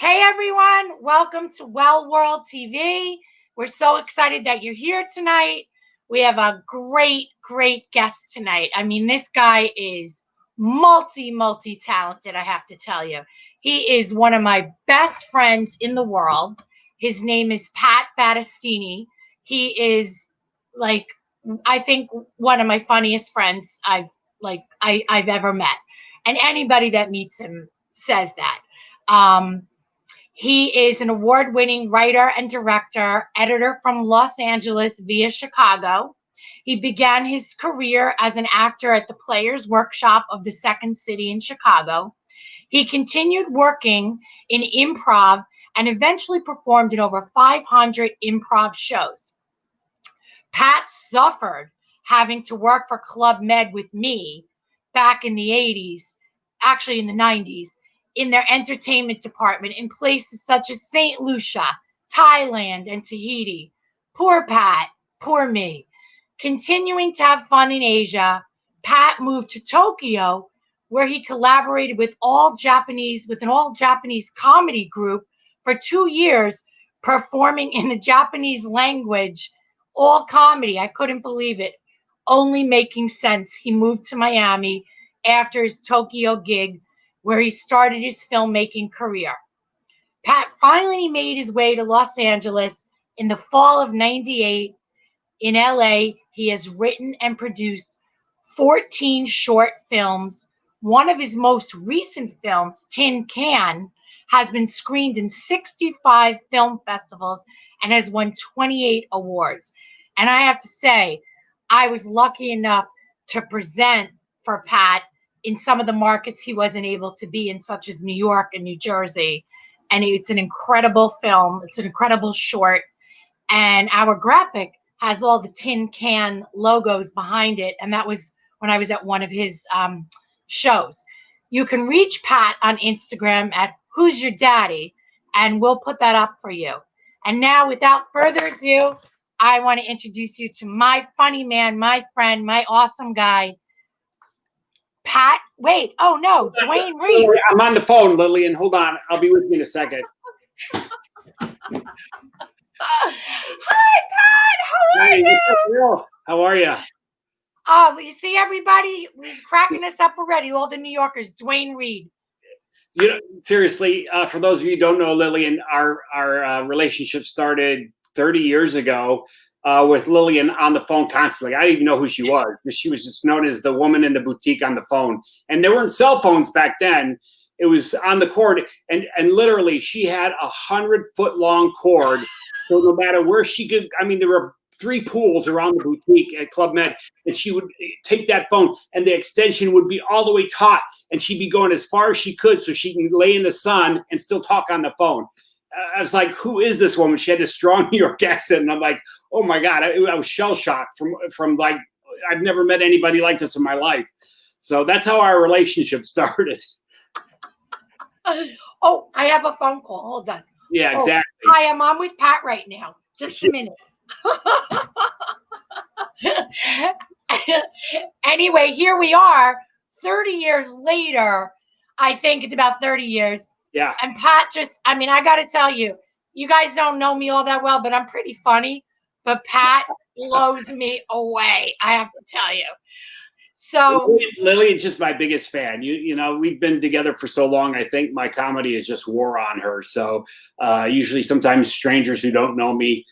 Hey everyone, welcome to Well World TV. We're so excited that you're here tonight. We have a great guest tonight. I mean, this guy is multi-talented, I have to tell you. He is one of my best friends in the world. His name is Pat Battistini. He is I think one of my funniest friends I've ever met. And anybody that meets him says that. He is an award-winning writer and director, editor from Los Angeles via Chicago. He began his career as an actor at the Players Workshop of the Second City in Chicago. He continued working in improv and eventually performed in over 500 improv shows. Pat suffered having to work for Club Med with me back in the 80s, actually in the 90s, in their entertainment department in places such as St. Lucia, Thailand and Tahiti. Poor Pat, poor me. Continuing to have fun in Asia, Pat moved to Tokyo, where he collaborated with an all Japanese comedy group for 2 years, performing in the Japanese language, all comedy. I couldn't believe it. Only making sense. He moved to Miami after his Tokyo gig, where he started his filmmaking career. Pat finally made his way to Los Angeles in the fall of '98. In LA, he has written and produced 14 short films. One of his most recent films, Tin Can, has been screened in 65 film festivals and has won 28 awards. And I have to say, I was lucky enough to present for Pat in some of the markets he wasn't able to be in, such as New York and New Jersey. And it's an incredible film. It's an incredible short. And our graphic has all the Tin Can logos behind it. And that was when I was at one of his shows. You can reach Pat on Instagram at Who's Your Daddy, and we'll put that up for you. And now, without further ado, I want to introduce you to my funny man, my friend, my awesome guy, Pat. Wait, oh no, Dwayne Reed. I'm on the phone, Lillian. Hold on. I'll be with you in a second. Hi, Pat. How are you? How are you? Oh, you see everybody? He's cracking us up already. All the New Yorkers. Dwayne Reed. You know, seriously, for those of you who don't know Lillian, our relationship started 30 years ago. With Lillian on the phone constantly. I didn't even know who she was. She was just known as the woman in the boutique on the phone. And there weren't cell phones back then. It was on the cord. And literally, she had 100-foot long cord. So no matter where she could, I mean, there were 3 pools around the boutique at Club Med. And she would take that phone and the extension would be all the way taut. And she'd be going as far as she could so she can lay in the sun and still talk on the phone. I was like, who is this woman? She had this strong New York accent. And I'm like, oh my God, I was shell shocked from like, I've never met anybody like this in my life. So that's how our relationship started. Oh, I have a phone call. Hold on. Yeah, exactly. Hi, I'm on with Pat right now. Just a minute. Anyway, here we are 30 years later. I think it's about 30 years. Yeah. And Pat I got to tell you, you guys don't know me all that well, but I'm pretty funny. But Pat blows me away, I have to tell you. So Lillian's just my biggest fan. You know, we've been together for so long. I think my comedy is just wore on her. So usually sometimes strangers who don't know me,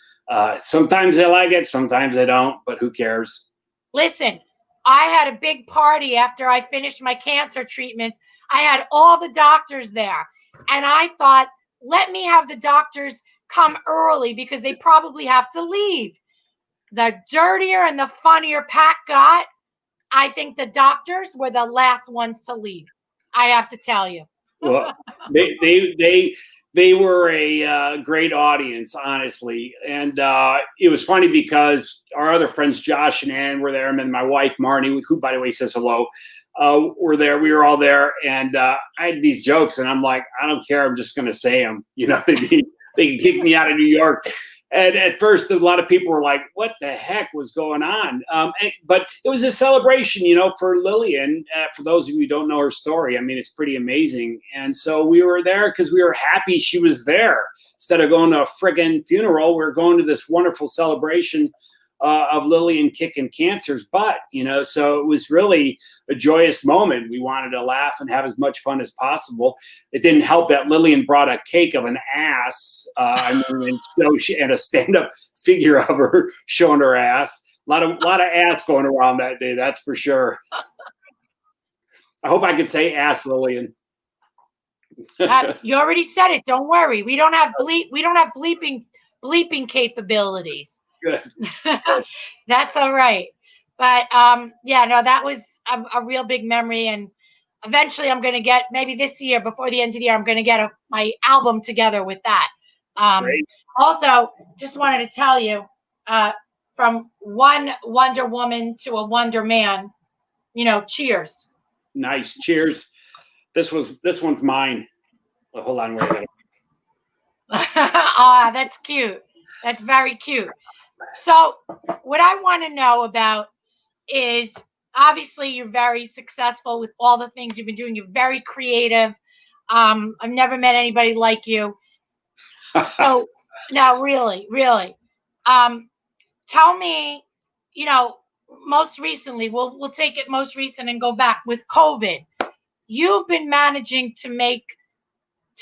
sometimes they like it, sometimes they don't, but who cares? Listen, I had a big party after I finished my cancer treatments. I had all the doctors there. And I thought, let me have the doctors come early because they probably have to leave. The dirtier and the funnier Pat got, I think the doctors were the last ones to leave. I have to tell you. Well, they were a great audience, honestly. And it was funny because our other friends, Josh and Ann, were there. And then my wife, Marnie, who, by the way, says hello, were there. We were all there. And I had these jokes. And I'm like, I don't care. I'm just going to say them. You know what I mean? They can kick me out of New York. And at first, a lot of people were like, "What the heck was going on?" But it was a celebration, for Lillian. For those of you who don't know her story, I mean, it's pretty amazing. And so we were there because we were happy she was there. Instead of going to a friggin' funeral, we were going to this wonderful celebration of Lillian kicking cancer's butt. So it was really a joyous moment. We wanted to laugh and have as much fun as possible. It didn't help that Lillian brought a cake of an ass, and a stand-up figure of her showing her ass. A lot of ass going around that day, that's for sure. I hope I could say ass, Lillian. You already said it. Don't worry. We don't have bleeping capabilities. Good. That's all right. But that was a real big memory. And eventually I'm going to get, maybe this year, before the end of the year, I'm going to get my album together with that. Also, just wanted to tell you, from one Wonder Woman to a Wonder Man, cheers. Nice. Cheers. This one's mine. Oh, hold on. Wait a minute. That's cute. That's very cute. So what I want to know about is, obviously you're very successful with all the things you've been doing. You're very creative. I've never met anybody like you. So no, really. Tell me, most recently, we'll take it most recent and go back with COVID. You've been managing to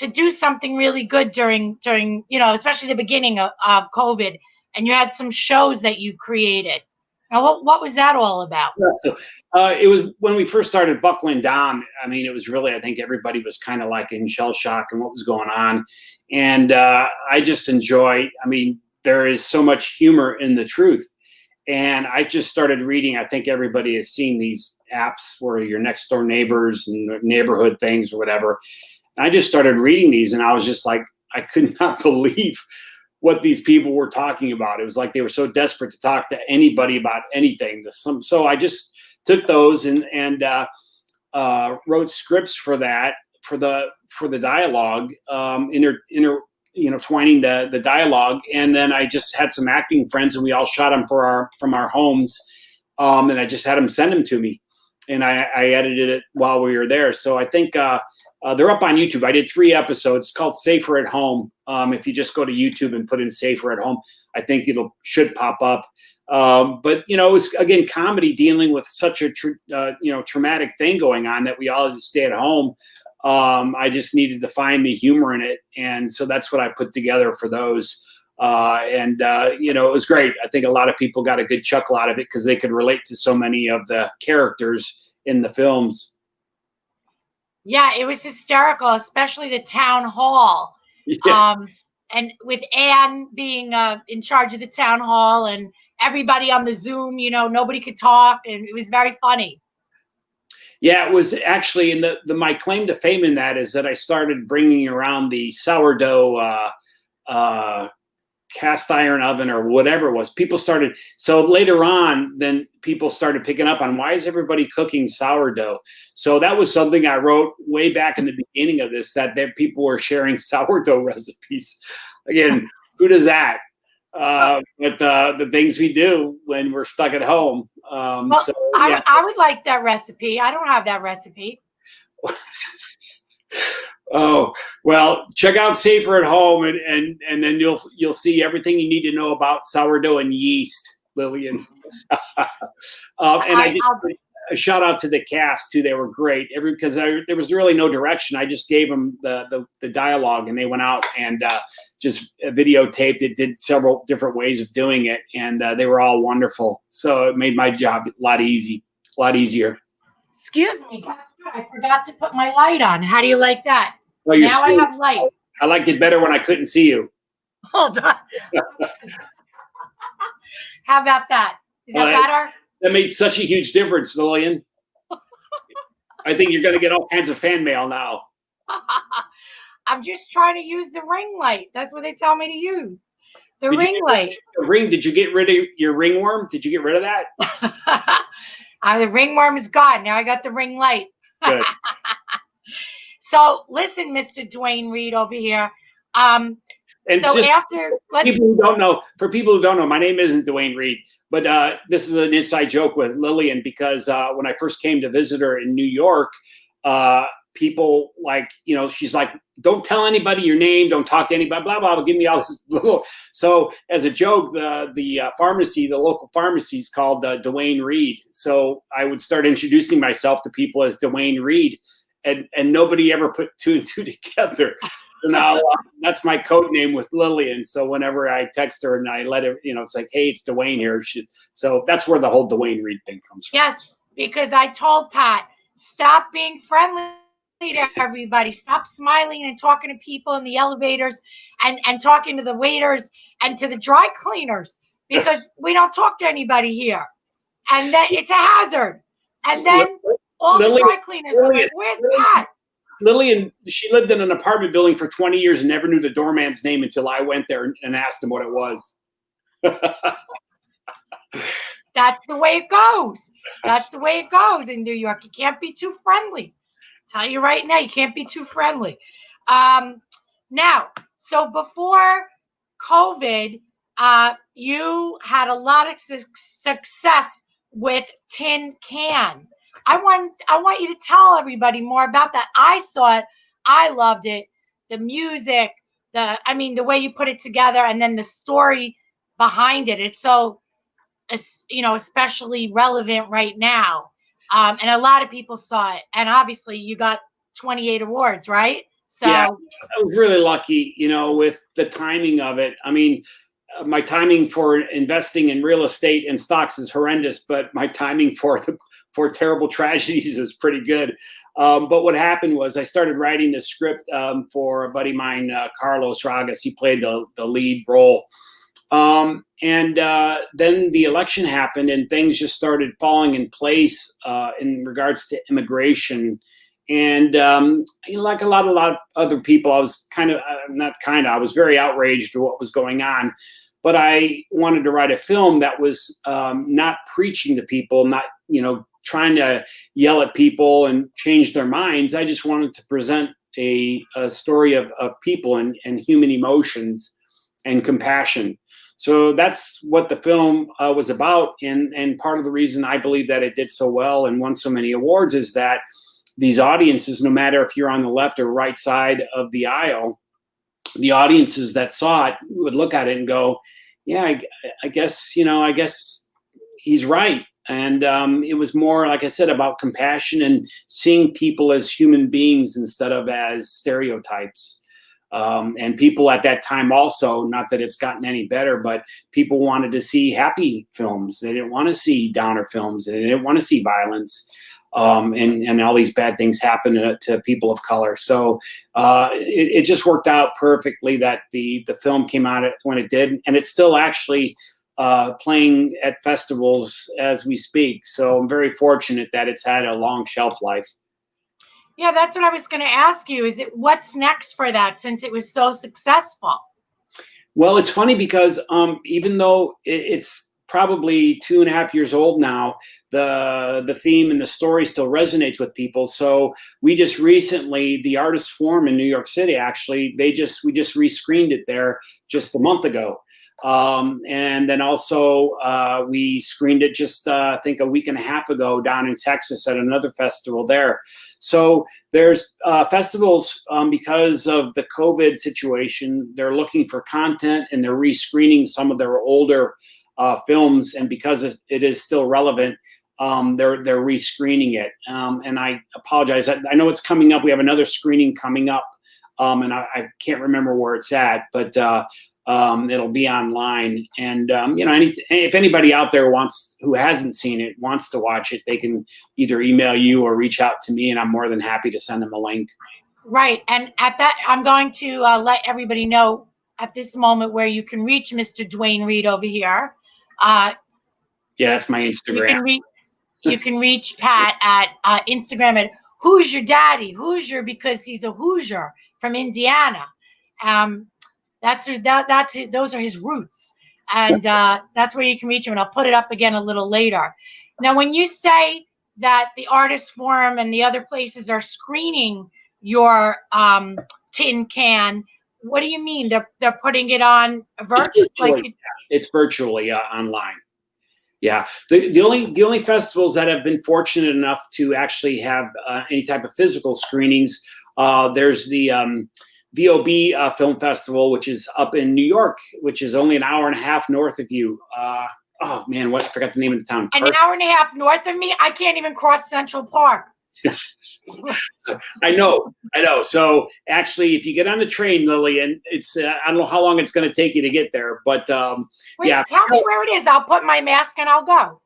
do something really good during especially the beginning of COVID. And you had some shows that you created. Now, what was that all about? It was when we first started buckling down. I mean, it was really, I think everybody was kind of like in shell shock and what was going on. And I just enjoy, I mean, there is so much humor in the truth. And I just started reading, I think everybody has seen these apps where your next door neighbors and neighborhood things or whatever. And I just started reading these and I was just like, I could not believe what these people were talking about. It was like they were so desperate to talk to anybody about anything. So I just took those and wrote scripts for that, for the dialogue, twining the dialogue, and then I just had some acting friends, and we all shot them from our homes, and I just had them send them to me, and I edited it while we were there. So I think they're up on YouTube. I did 3 episodes. It's called Safer at Home. If you just go to YouTube and put in Safer at Home, I think should pop up. But it was, again, comedy dealing with such a traumatic thing going on that we all had to stay at home. I just needed to find the humor in it, and so that's what I put together for those. It was great. I think a lot of people got a good chuckle out of it because they could relate to so many of the characters in the films. Yeah, it was hysterical, especially the town hall. Yeah. And with Anne being in charge of the town hall and everybody on the Zoom, nobody could talk, and it was very funny. Yeah, it was actually, and my claim to fame in that is that I started bringing around the sourdough cast iron oven or whatever it was. So later on, then people started picking up on, why is everybody cooking sourdough? So that was something I wrote way back in the beginning of this, that people were sharing sourdough recipes. Again, who does that? But the things we do when we're stuck at home. I would like that recipe. I don't have that recipe. Oh, well, check out Safer at Home, and then you'll see everything you need to know about sourdough and yeast, Lillian. I did a shout out to the cast too. They were great. Because there was really no direction. I just gave them the dialogue, and they went out and just videotaped it, did several different ways of doing it, and they were all wonderful. So it made my job a lot easier. Excuse me, I forgot to put my light on. How do you like that? Well, now I have light. I liked it better when I couldn't see you. Hold on. How about that? Is that better? That made such a huge difference, Lillian. I think you're going to get all kinds of fan mail now. I'm just trying to use the ring light. That's what they tell me to use. The ring light. Did you get rid of your ringworm? Did you get rid of that? The ringworm is gone. Now I got the ring light. Good. So listen, Mr. Dwayne Reed over here. And So just after, let's, people who don't know, for people who don't know, my name isn't Dwayne Reed, but this is an inside joke with Lillian because when I first came to visit her in New York, people like, you know, she's like, don't tell anybody your name, don't talk to anybody, blah, blah, blah, give me all this little. So as a joke, the pharmacy, the local pharmacy is called Dwayne Reed. So I would start introducing myself to people as Dwayne Reed, and nobody ever put two and two together. So now that's my code name with Lillian. So whenever I text her and I let her, you know, it's like, hey, it's Dwayne here. So that's where the whole Dwayne Reed thing comes from. yes, because I told Pat, stop being friendly to everybody. Stop smiling and talking to people in the elevators and talking to the waiters and to the dry cleaners, because we don't talk to anybody here. And then it's a hazard. And then all the dry cleaners were like, where's Pat? Lillian, she lived in an apartment building for 20 years and never knew the doorman's name until I went there and asked him what it was. That's the way it goes. That's the way it goes in New York. You can't be too friendly. I'll tell you right now, you can't be too friendly. Now, so before COVID, you had a lot of success with Tin Can. I want you to tell everybody more about that. I saw it. I loved it. The music, the way you put it together, and then the story behind it. It's so, you know, especially relevant right now. And a lot of people saw it. And obviously you got 28 awards, right? So yeah, I was really lucky, you know, with the timing of it. I mean, my timing for investing in real estate and stocks is horrendous, but my timing for terrible tragedies is pretty good. But what happened was I started writing the script for a buddy of mine, Carlos Ragas. He played the lead role. And then the election happened and things just started falling in place in regards to immigration. And like a lot of other people, I was I was very outraged at what was going on. But I wanted to write a film that was not preaching to people, not, you know, trying to yell at people and change their minds. I just wanted to present a story of people and human emotions and compassion. So that's what the film was about. And part of the reason I believe that it did so well and won so many awards is that these audiences, no matter if you're on the left or right side of the aisle, the audiences that saw it would look at it and go, yeah, I guess he's right. And it was more, like I said, about compassion and seeing people as human beings instead of as stereotypes. And people at that time also, not that it's gotten any better, but people wanted to see happy films. They didn't want to see downer films. They didn't want to see violence. And all these bad things happen to people of color. So it just worked out perfectly that the film came out when it did. And it's still actually playing at festivals as we speak. So I'm very fortunate that it's had a long shelf life. yeah, that's what I was going to ask you. Is it what's next for that since it was so successful? Well, it's funny because even though it's probably 2.5 years old now, the theme and the story still resonates with people. So we just recently, the Artist Forum in New York City, actually, we just rescreened it there just a month ago. And then also we screened it just I think a week and a half ago down in Texas at another festival there. So there's festivals because of the COVID situation, they're looking for content and they're rescreening some of their older films, and because it is still relevant, they're rescreening it. And I apologize. I know it's coming up. We have another screening coming up, and I can't remember where it's at, but it'll be online. And if anybody out there who hasn't seen it, wants to watch it, they can either email you or reach out to me, and I'm more than happy to send them a link. Right. And at that, I'm going to let everybody know at this moment where you can reach Mr. Dwayne Reed over here. Yeah, that's my Instagram. You can reach Pat at Instagram at Hoosier Daddy. Hoosier because he's a Hoosier from Indiana. Those are his roots, and that's where you can reach him. And I'll put it up again a little later. Now, when you say that the Artist Forum and the other places are screening your Tin Can, What do you mean? They're putting it on It's virtually online. Yeah, the only festivals that have been fortunate enough to actually have any type of physical screenings, there's the VOB Film Festival, which is up in New York, which is only an hour and a half north of you. Oh man, I forgot the name of the town. An hour and a half north of me. I can't even cross Central Park. I know. So actually, if you get on the train, Lillian, it's I don't know how long it's going to take you to get there, but yeah. Tell me where it is. I'll put my mask and I'll go.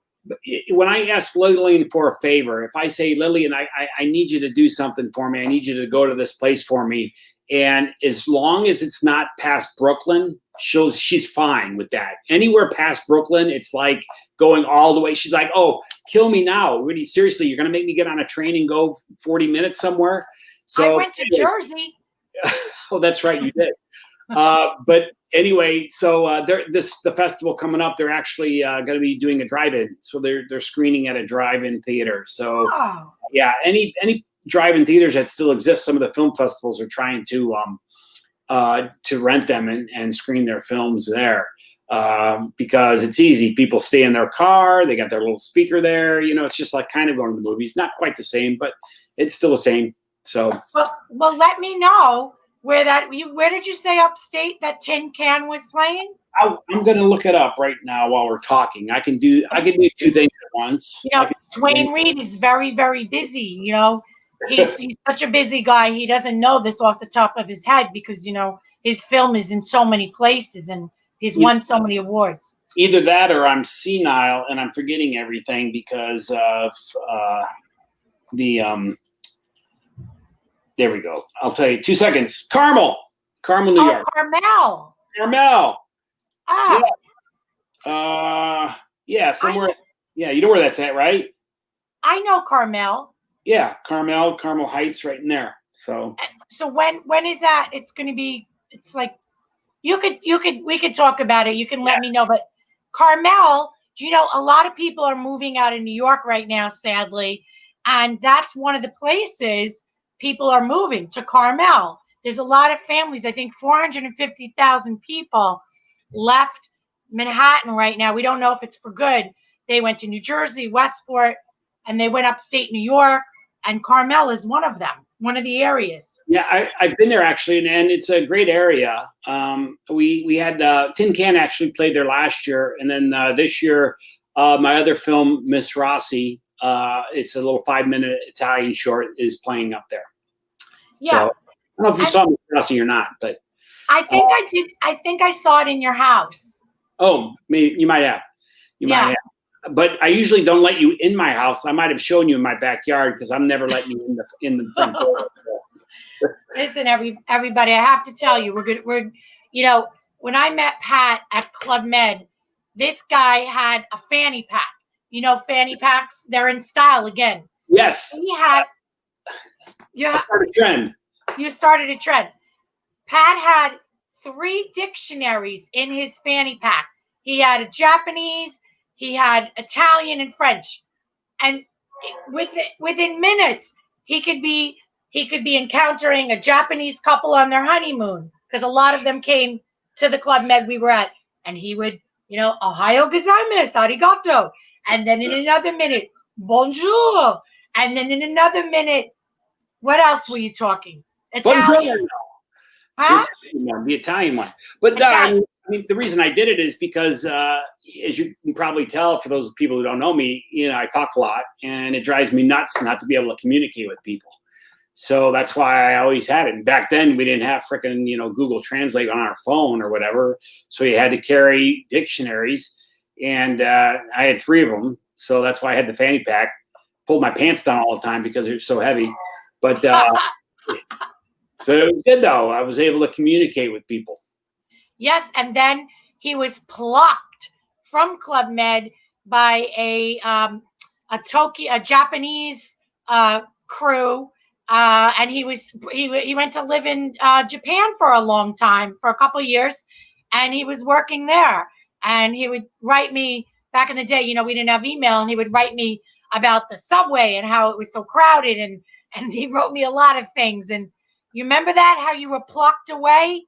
When I ask Lillian for a favor, if I say, Lillian, I need you to do something for me, I need you to go to this place for me, and as long as it's not past Brooklyn, she's fine with that. Anywhere past Brooklyn, it's like going all the way. She's like, oh, kill me now. Really, seriously, you're going to make me get on a train and go 40 minutes somewhere? So I went to Jersey. Oh, that's right, you did. But anyway, so the festival coming up, they're actually going to be doing a drive-in. So they're screening at a drive-in theater. So yeah, any drive-in theaters that still exist, some of the film festivals are trying to rent them and screen their films there. Because it's easy. People stay in their car. They got their little speaker there. It's just like kind of going to the movies. Not quite the same, but it's still the same. So well, let me know where did you say upstate that Tin Can was playing? I'm going to look it up right now while we're talking. I can do two things at once. Dwayne Reed is very, very busy. He's such a busy guy. He doesn't know this off the top of his head because his film is in so many places and he's won so many awards. Either that or I'm senile and I'm forgetting everything because of there we go. I'll tell you, 2 seconds. Carmel, New York. Carmel. Yeah, somewhere. Yeah, you know where that's at, right? I know Carmel. Yeah, Carmel Heights, right in there. So when is that? It's going to be. It's like we could talk about it. You can let me know. But Carmel, a lot of people are moving out of New York right now, sadly, and that's one of the places people are moving to. Carmel. There's a lot of families. I think 450,000 people left Manhattan right now. We don't know if it's for good. They went to New Jersey, Westport, and they went upstate New York. And Carmel is one of them, one of the areas. Yeah, I've been there actually, and it's a great area. We had Tin Can actually played there last year, and then this year, my other film, Miss Rossi, it's a little 5-minute Italian short, is playing up there. Yeah, so, I don't know if you saw Miss Rossi or not, but I think I did. I think I saw it in your house. Oh, you might have. You might have. But I usually don't let you in my house. I might have shown you in my backyard because I'm never letting you in the front door. Listen, everybody, I have to tell you, we're good. When I met Pat at Club Med, this guy had a fanny pack. Fanny packs, they're in style again. Yes. He had. I started a trend. You started a trend. Pat had 3 dictionaries in his fanny pack. He had a Japanese, he had Italian and French, and within minutes he could be encountering a Japanese couple on their honeymoon because a lot of them came to the Club Med we were at, and he would, Ohayo gozaimasu, arigato, and then in another minute, bonjour, and then in another minute, what else were you talking? Italian. Huh? The Italian one. But the reason I did it is because, as you can probably tell, for those people who don't know me, I talk a lot, and it drives me nuts not to be able to communicate with people. So that's why I always had it. And back then, we didn't have frickin' Google Translate on our phone or whatever, so you had to carry dictionaries, and I had 3 of them. So that's why I had the fanny pack. Pulled my pants down all the time because they're so heavy. But so it was good though. I was able to communicate with people. Yes, and then he was plucked from Club Med by a Japanese crew, and he went to live in Japan for a long time, for a couple of years, and he was working there. And he would write me back in the day. We didn't have email, and he would write me about the subway and how it was so crowded, and he wrote me a lot of things. And you remember that, how you were plucked away?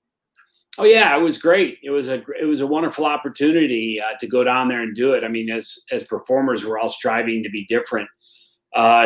Oh yeah, it was great. It was a wonderful opportunity to go down there and do it. I mean, as performers, we're all striving to be different.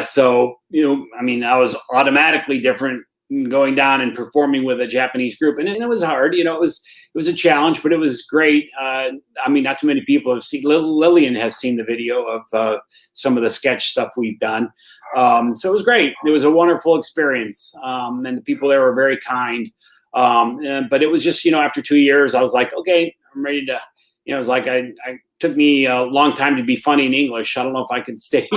So I mean, I was automatically different going down and performing with a Japanese group, and it was hard. It was a challenge, but it was great. I mean, not too many people have seen. Lillian has seen the video of some of the sketch stuff we've done. So it was great. It was a wonderful experience, and the people there were very kind. But it was just, after 2 years, I was like, okay, I'm ready to, it was like, I took me a long time to be funny in English. I don't know if I could stay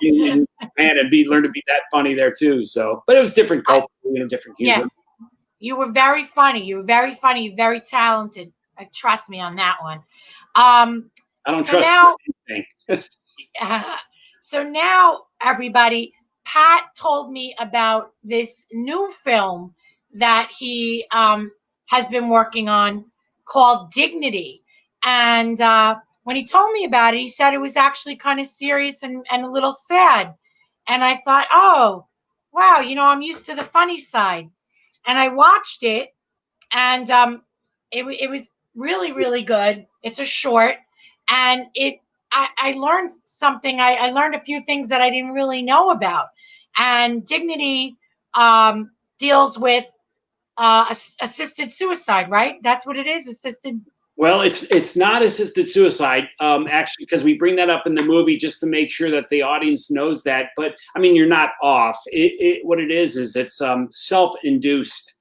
in Japan and learn to be that funny there too. So, but it was different culture, different humor. Yeah, you were very funny. You were very funny, very talented. Trust me on that one. I don't so trust now, anything. so now, everybody, Pat told me about this new film that he has been working on called Dignity. And when he told me about it, he said it was actually kind of serious and a little sad. And I thought, oh, wow, I'm used to the funny side. And I watched it, and it was really, really good. It's a short, and I learned something. I learned a few things that I didn't really know about. And Dignity deals with assisted suicide, right? That's what it is, assisted. Well, it's not assisted suicide, actually, because we bring that up in the movie just to make sure that the audience knows that. But I mean, you're not off. What it is it's self-induced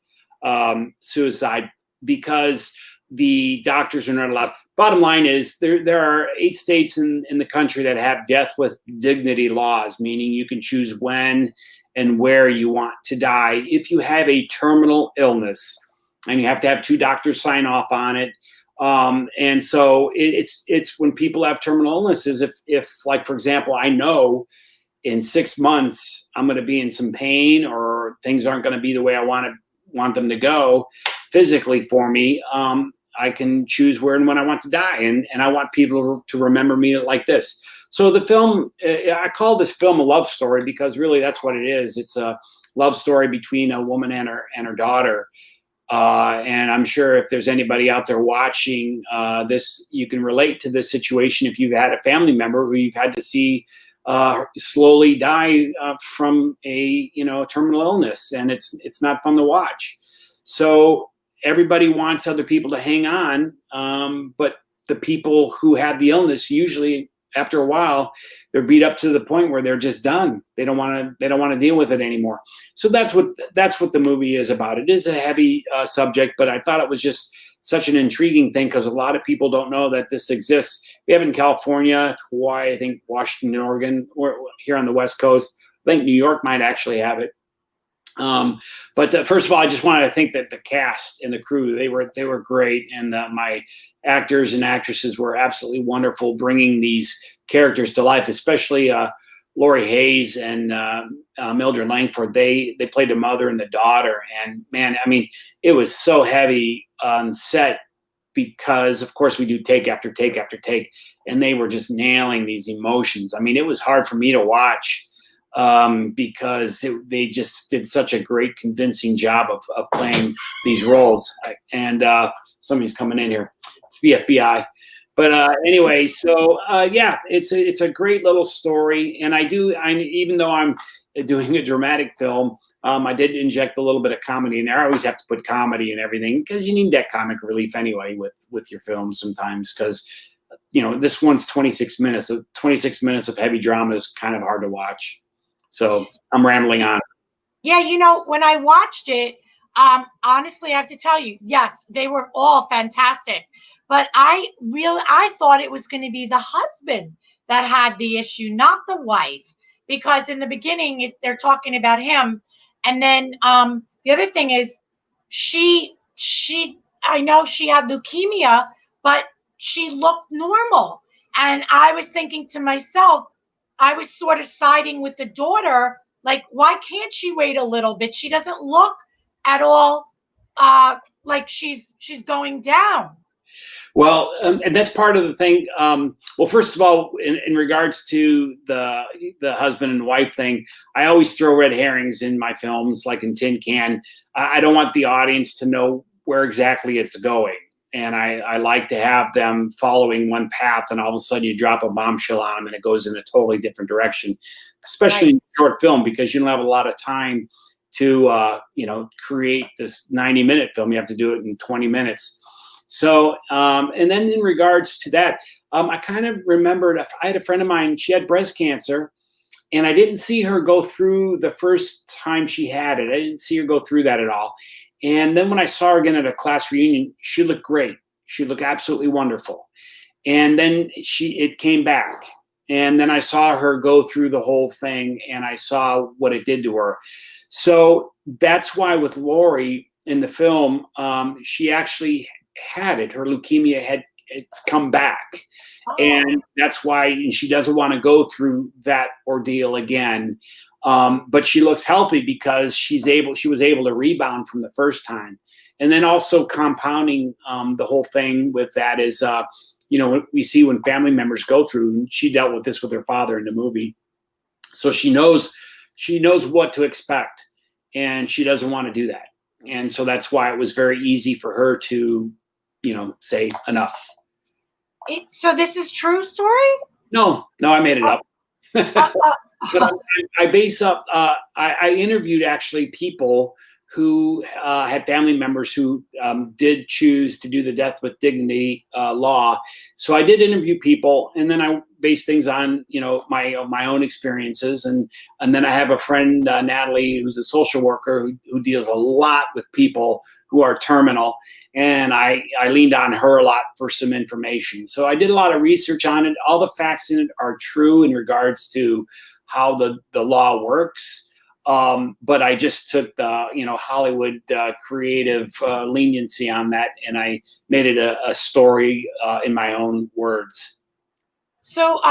suicide, because the doctors are not allowed. Bottom line is there are 8 states in the country that have death with dignity laws, meaning you can choose when and where you want to die if you have a terminal illness, and you have to have 2 doctors sign off on it. And so it's when people have terminal illnesses, if like, for example, I know in 6 months I'm going to be in some pain, or things aren't going to be the way I want them to go physically for me, I can choose where and when I want to die. And I want people to remember me like this. So the film, I call this film a love story, because really that's what it is. It's a love story between a woman and her daughter. And I'm sure if there's anybody out there watching this, you can relate to this situation if you've had a family member who you've had to see slowly die from a terminal illness, and it's not fun to watch. So everybody wants other people to hang on, but the people who have the illness, usually after a while, they're beat up to the point where they're just done. They don't want to deal with it anymore. So that's what the movie is about. It is a heavy subject, but I thought it was just such an intriguing thing, because a lot of people don't know that this exists. We have it in California, Hawaii, I think Washington, Oregon, or here on the West Coast. I think New York might actually have it. But first of all, I just wanted to thank that the cast and the crew, they were great. And my actors and actresses were absolutely wonderful, bringing these characters to life, especially Lori Hayes and Mildred Langford. They played the mother and the daughter. And man, I mean, it was so heavy on set, because of course we do take after take after take, and they were just nailing these emotions. I mean, it was hard for me to watch, because they just did such a great, convincing job of playing these roles. And somebody's coming in here. It's the FBI. But anyway, so yeah, it's a great little story. And even though I'm doing a dramatic film, I did inject a little bit of comedy in there. I always have to put comedy in everything, because you need that comic relief anyway with your films sometimes, because this one's 26 minutes. So 26 minutes of heavy drama is kind of hard to watch. So I'm rambling on. Yeah, when I watched it, honestly, I have to tell you, yes, they were all fantastic. But I thought it was going to be the husband that had the issue, not the wife, because in the beginning they're talking about him, and then the other thing is, I know she had leukemia, but she looked normal, and I was thinking to myself, I was sort of siding with the daughter, like, why can't she wait a little bit? She doesn't look at all like she's going down. Well, and that's part of the thing. Well, first of all, in regards to the husband and wife thing, I always throw red herrings in my films, like in Tin Can. I don't want the audience to know where exactly it's going. And I like to have them following one path, and all of a sudden you drop a bombshell on them and it goes in a totally different direction, especially in short film, because you don't have a lot of time to, create this 90-minute film. You have to do it in 20 minutes. So, and then in regards to that, I kind of remembered, I had a friend of mine, she had breast cancer, and I didn't see her go through the first time she had it. I didn't see her go through that at all. And then when I saw her again at a class reunion, she looked great. She looked absolutely wonderful. And then it came back. And then I saw her go through the whole thing, and I saw what it did to her. So that's why with Lori in the film, she actually had it. Her leukemia it's come back. And that's why, and she doesn't want to go through that ordeal again. But she looks healthy because she was able to rebound from the first time. And then also compounding the whole thing with that is, we see when family members go through, and she dealt with this with her father in the movie. So she knows what to expect, and she doesn't want to do that. And so that's why it was very easy for her to, say enough. So this is true story? No, I made it up. But I base up. I interviewed actually people who had family members who did choose to do the death with dignity law. So I did interview people, and then I based things on my own experiences, and then I have a friend Natalie, who's a social worker who deals a lot with people who are terminal, and I leaned on her a lot for some information. So I did a lot of research on it. All the facts in it are true in regards to how the law works. But I just took the Hollywood creative leniency on that, and I made it a story in my own words. So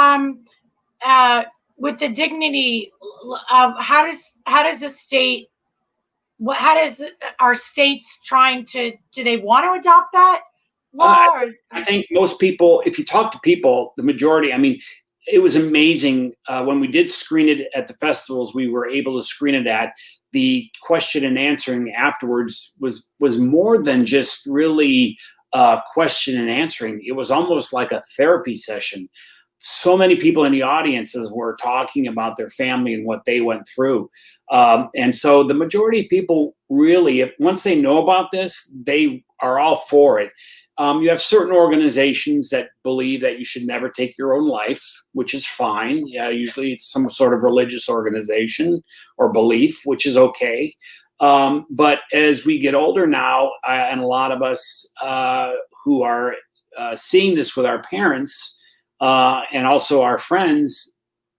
with the dignity, how does the state? Are states trying to? Do they want to adopt that law? I think most people, if you talk to people, the majority. I mean, it was amazing when we did screen it at the festivals. We were able to screen it at the question and answering afterwards was more than just really question and answering. It was almost like a therapy session. So many people in the audiences were talking about their family and what they went through. And so the majority of people really, once they know about this, they are all for it. You have certain organizations that believe that you should never take your own life, which is fine. Yeah, usually it's some sort of religious organization or belief, which is okay. But as we get older now, and a lot of us who are seeing this with our parents and also our friends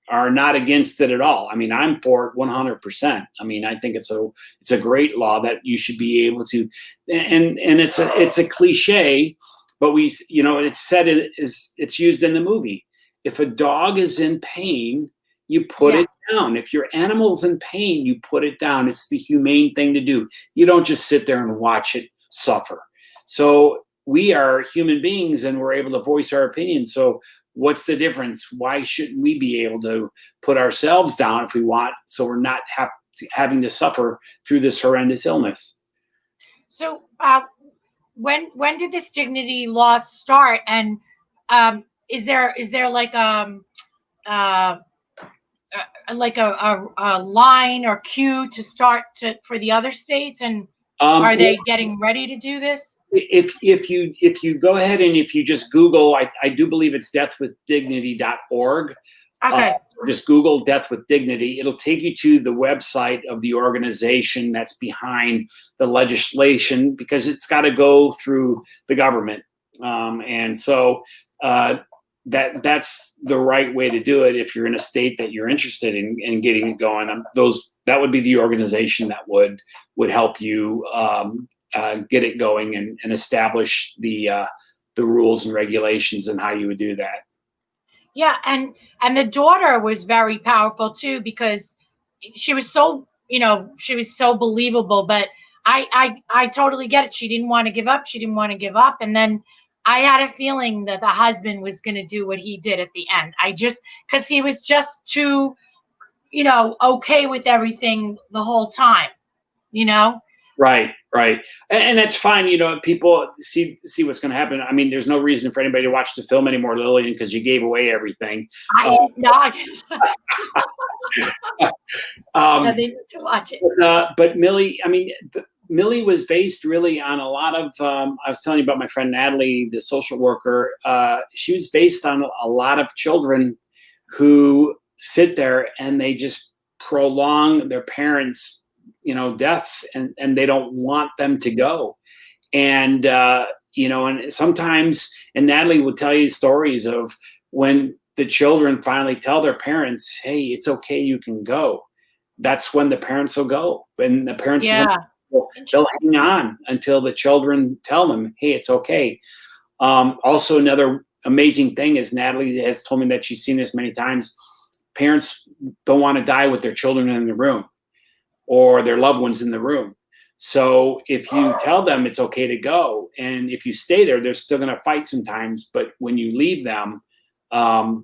are not against it at all. I mean, I'm for it 100%. I mean, I think it's a great law that you should be able to, and it's a cliche, but it's said it's used in the movie. If a dog is in pain, you put it down. If your animal's in pain, you put it down. It's the humane thing to do. You don't just sit there and watch it suffer. So we are human beings, and we're able to voice our opinion. So what's the difference? Why shouldn't we be able to put ourselves down if we want, so we're not having to suffer through this horrendous illness? So when did this dignity law start? And is there like a line or queue to start for the other states? And are they getting ready to do this? If you go ahead and if you just Google, I do believe it's deathwithdignity.org. Okay. Just Google Death with Dignity. It'll take you to the website of the organization that's behind the legislation, because it's got to go through the government. And so that's the right way to do it if you're in a state that you're interested in getting it going. That would be the organization that would help you get it going and establish the rules and regulations and how you would do that. Yeah, and the daughter was very powerful too, because she was so believable. But I totally get it. She didn't want to give up. And then I had a feeling that the husband was going to do what he did at the end. Because he was just too, okay with everything the whole time, Right, right, and that's fine. People see what's going to happen. I mean, there's no reason for anybody to watch the film anymore, Lillian, because you gave away everything. I did not. Yeah, Um, they need to watch it. but Millie, I mean, Millie was based really on a lot of. I was telling you about my friend Natalie, the social worker. She was based on a lot of children who sit there and they just prolong their parents' deaths, and they don't want them to go. And and sometimes, and Natalie would tell you stories of when the children finally tell their parents, hey, it's okay, you can go. That's when the parents will go, and the parents Yeah. they'll hang on until the children tell them, hey, it's okay. Also, another amazing thing is Natalie has told me that she's seen this many times. Parents don't want to die with their children in the room or their loved ones in the room. So if you tell them it's okay to go, and if you stay there, they're still going to fight sometimes. But when you leave them,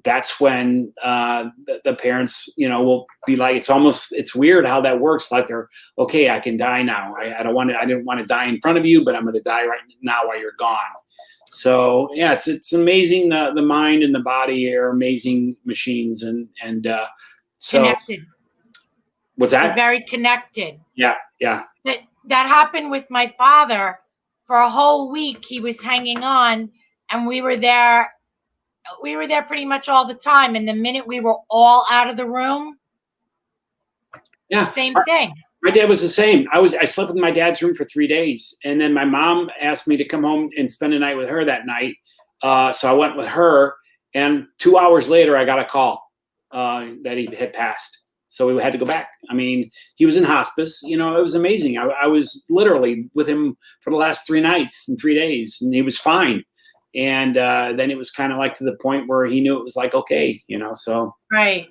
that's when the parents, will be like, it's weird how that works. Like they're okay, I can die now. I didn't want to die in front of you, but I'm going to die right now while you're gone. So yeah, it's amazing. The mind and the body are amazing machines, and so Connected. What's that? They're very connected. Yeah. That happened with my father. For a whole week, he was hanging on, and we were there pretty much all the time. And the minute we were all out of the room, yeah, same thing. My dad was the same. I slept in my dad's room for 3 days, and then my mom asked me to come home and spend a night with her that night. So I went with her, and 2 hours later, I got a call that he had passed. So we had to go back. I mean, he was in hospice. It was amazing. I was literally with him for the last 3 nights and 3 days, and he was fine. And then it was kind of like to the point where he knew it was like, okay, so. Right.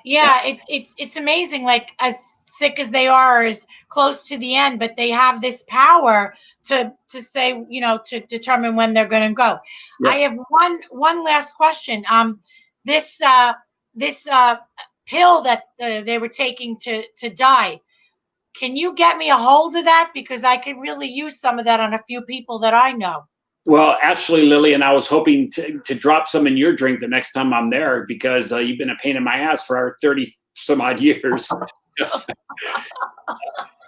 Yeah. It's amazing. Like, as sick as they are, as close to the end, but they have this power to say, to determine when they're going to go. Yep. I have one last question. This pill that they were taking to die. Can you get me a hold of that? Because I could really use some of that on a few people that I know. Well, actually, Lillian, I was hoping to drop some in your drink the next time I'm there, because you've been a pain in my ass for 30 some odd years.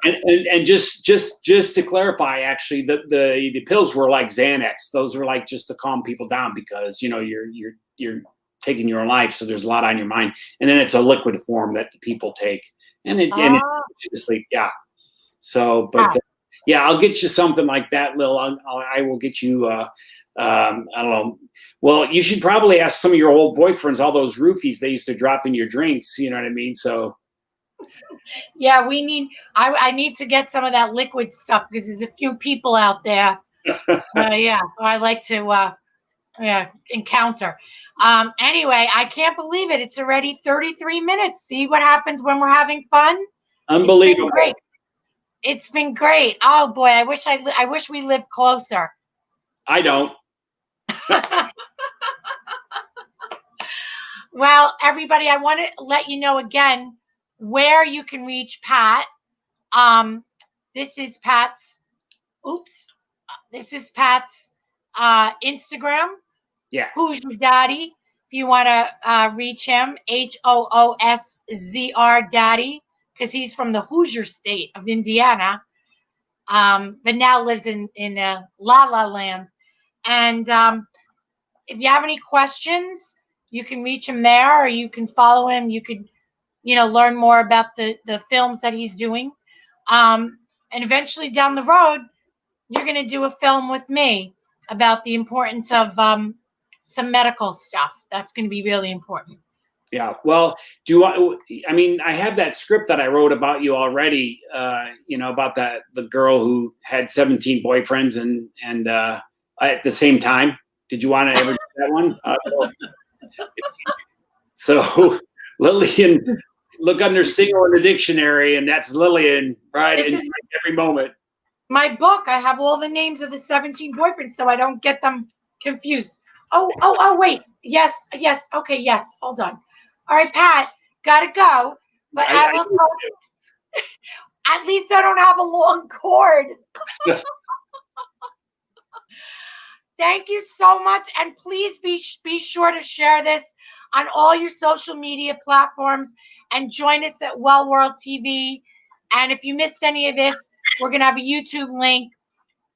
and just to clarify, actually, the pills were like Xanax. Those were like just to calm people down, because you're taking your own life, so there's a lot on your mind. And then it's a liquid form that the people take, and it sleep. Yeah. So, but yeah, I'll get you something like that, Lil. I will get you. I don't know. Well, you should probably ask some of your old boyfriends, all those roofies they used to drop in your drinks. You know what I mean? So. Yeah, I need to get some of that liquid stuff, because there's a few people out there. Yeah, I like to encounter. Anyway, I can't believe it. It's already 33 minutes. See what happens when we're having fun? Unbelievable. It's been great. Oh boy, I wish we lived closer. I don't. Well, everybody, I want to let you know again where you can reach Pat. This is Pat's Instagram. Yeah. Who's Your Daddy? If you want to reach him, HOOSZR Daddy, because he's from the Hoosier state of Indiana, but now lives in La La Land. And if you have any questions, you can reach him there, or you can follow him. You could, learn more about the films that he's doing. And eventually down the road, you're going to do a film with me about the importance of some medical stuff. That's going to be really important. Yeah. Well, I have that script that I wrote about you already, about the girl who had 17 boyfriends and at the same time. Did you want to ever do that one? So Lillian, look under single in the dictionary, and that's Lillian, right? And every moment. My book, I have all the names of the 17 boyfriends, so I don't get them confused. Oh, wait. Yes. Okay, yes. Hold on. All right, Pat, gotta go. But At least I don't have a long cord. Thank you so much. And please be sure to share this on all your social media platforms and join us at Well World TV. And if you missed any of this, we're going to have a YouTube link.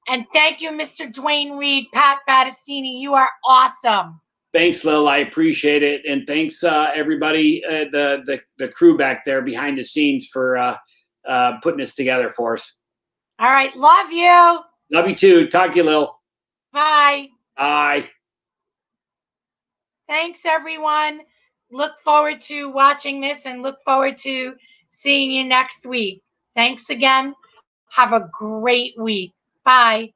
And thank you, Mr. Dwayne Reed, Pat Battistini. You are awesome. Thanks, Lil. I appreciate it. And thanks, everybody, the crew back there behind the scenes for putting this together for us. All right. Love you. Love you too. Talk to you, Lil. Bye. Bye. Thanks, everyone. Look forward to watching this and look forward to seeing you next week. Thanks again. Have a great week. Bye.